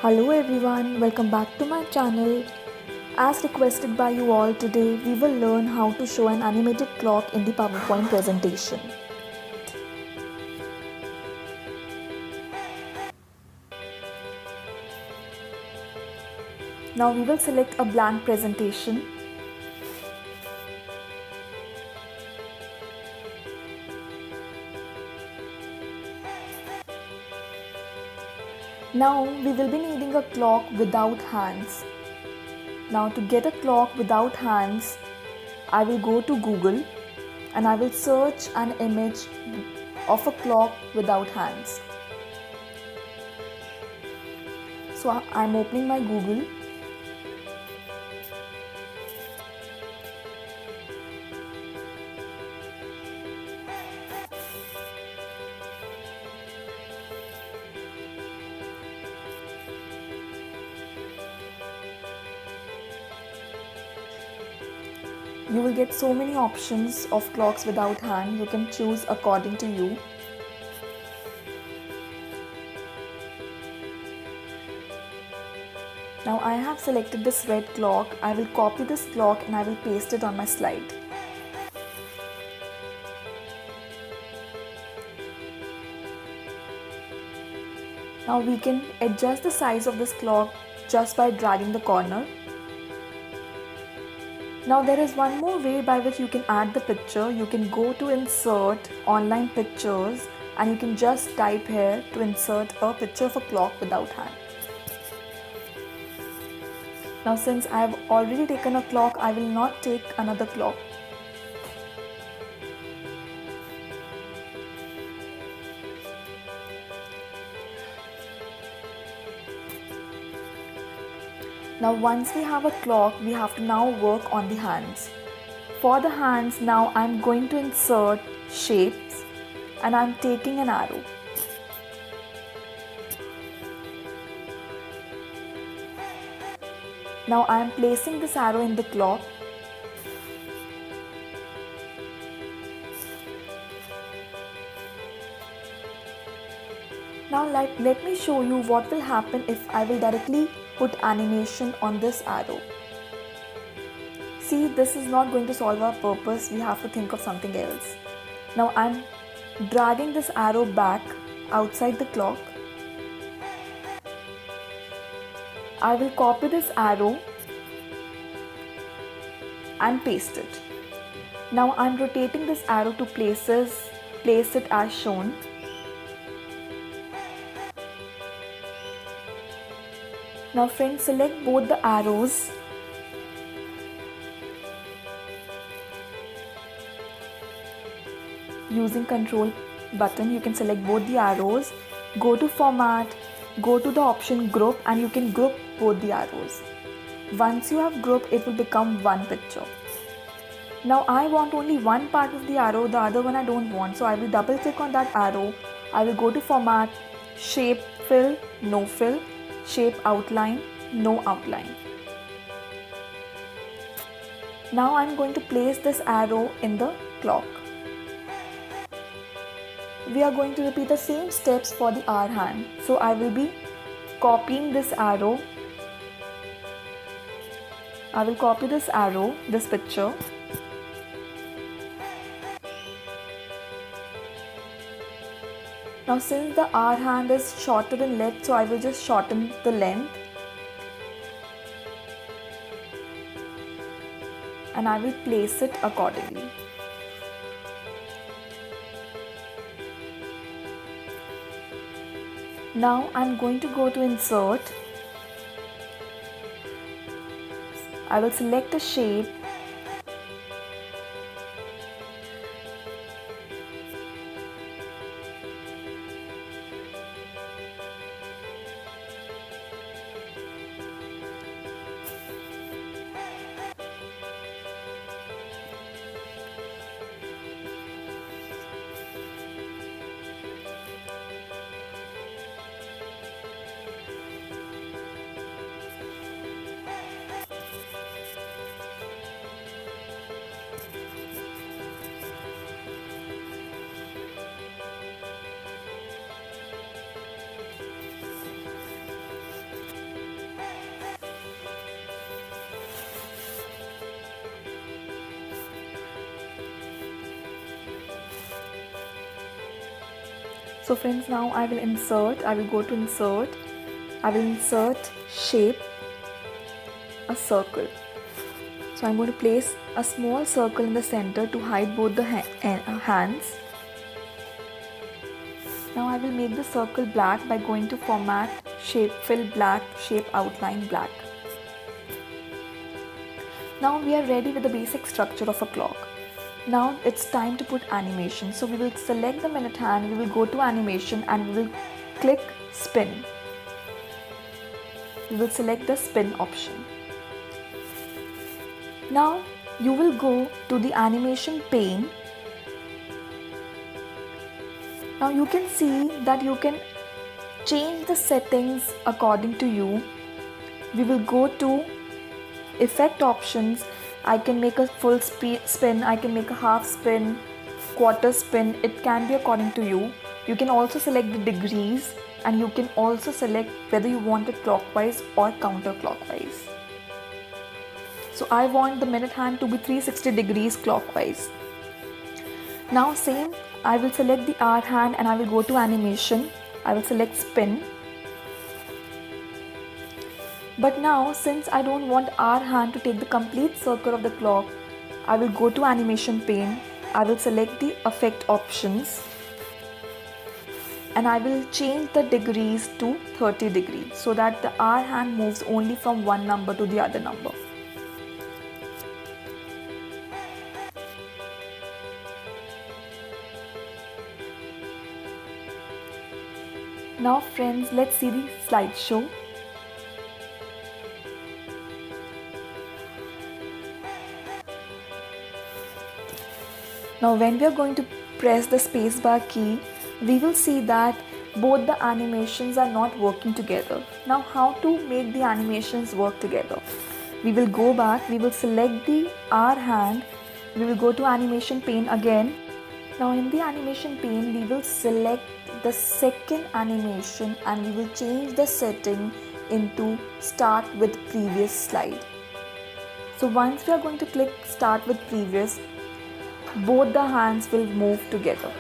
Hello everyone, welcome back to my channel. As requested by you all, today we will learn how to show an animated clock in the PowerPoint presentation. Now we will select a blank presentation. Now we will be needing a clock without hands. Now to get a clock without hands, I will go to Google and I will search an image of a clock without hands. So I'm opening my Google. You will get so many options of clocks without hand. You can choose according to you. Now I have selected this red clock. I will copy this clock and I will paste it on my slide. Now we can adjust the size of this clock just by dragging the corner. Now there is one more way by which you can add the picture. You can go to insert online pictures and you can just type here to insert a picture of a clock without hand. Now since I have already taken a clock, I will not take another clock. Now once we have a clock, we have to now work on the hands. For the hands, now I'm going to insert shapes and I'm taking an arrow. Now I am placing this arrow in the clock. Now let me show you what will happen if I will directly put animation on this arrow. See, this is not going to solve our purpose. We have to think of something else. Now I'm dragging this arrow back outside the clock. I will copy this arrow and paste it. Now I'm rotating this arrow to place it as shown. Now friends, select both the arrows. Using control button, you can select both the arrows. Go to format, go to the option group and you can group both the arrows. Once you have grouped, it will become one picture. Now I want only one part of the arrow, the other one I don't want. So I will double click on that arrow. I will go to format, shape fill, no fill, shape outline, no outline. Now I'm going to place this arrow in the clock. We are going to repeat the same steps for the hour hand. So I will be copying this arrow. I will copy this arrow, this picture. Now since the hour hand is shorter in length, so I will just shorten the length. And I will place it accordingly. Now I'm going to go to insert. I will select a shape. So friends, now I will go to insert, I will insert shape, a circle. So I'm going to place a small circle in the center to hide both the hands. Now I will make the circle black by going to format, shape, fill black, shape outline black. Now we are ready with the basic structure of a clock. Now it's time to put animation. So we will select the minute hand, we will go to animation and we will click spin. We will select the spin option. Now you will go to the animation pane. Now you can see that you can change the settings according to you. We will go to effect options. I can make a full spin, I can make a half spin, quarter spin. It can be according to you. You can also select the degrees and you can also select whether you want it clockwise or counterclockwise. So I want the minute hand to be 360 degrees clockwise. Now same, I will select the hour hand and I will go to animation. I will select spin. But now since I don't want our hand to take the complete circle of the clock, I will go to animation pane. I will select the effect options and I will change the degrees to 30 degrees so that the hour hand moves only from one number to the other number. Now friends, let's see the slideshow. Now when we are going to press the spacebar key, we will see that both the animations are not working together. Now how to make the animations work together? We will go back, we will select the hour hand, we will go to animation pane again. Now in the animation pane, we will select the second animation and we will change the setting into start with previous slide. So once we are going to click start with previous, both the hands will move together.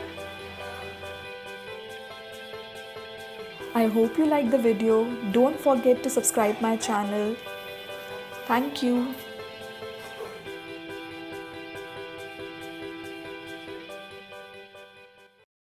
I hope you liked the video. Don't forget to subscribe my channel. Thank you.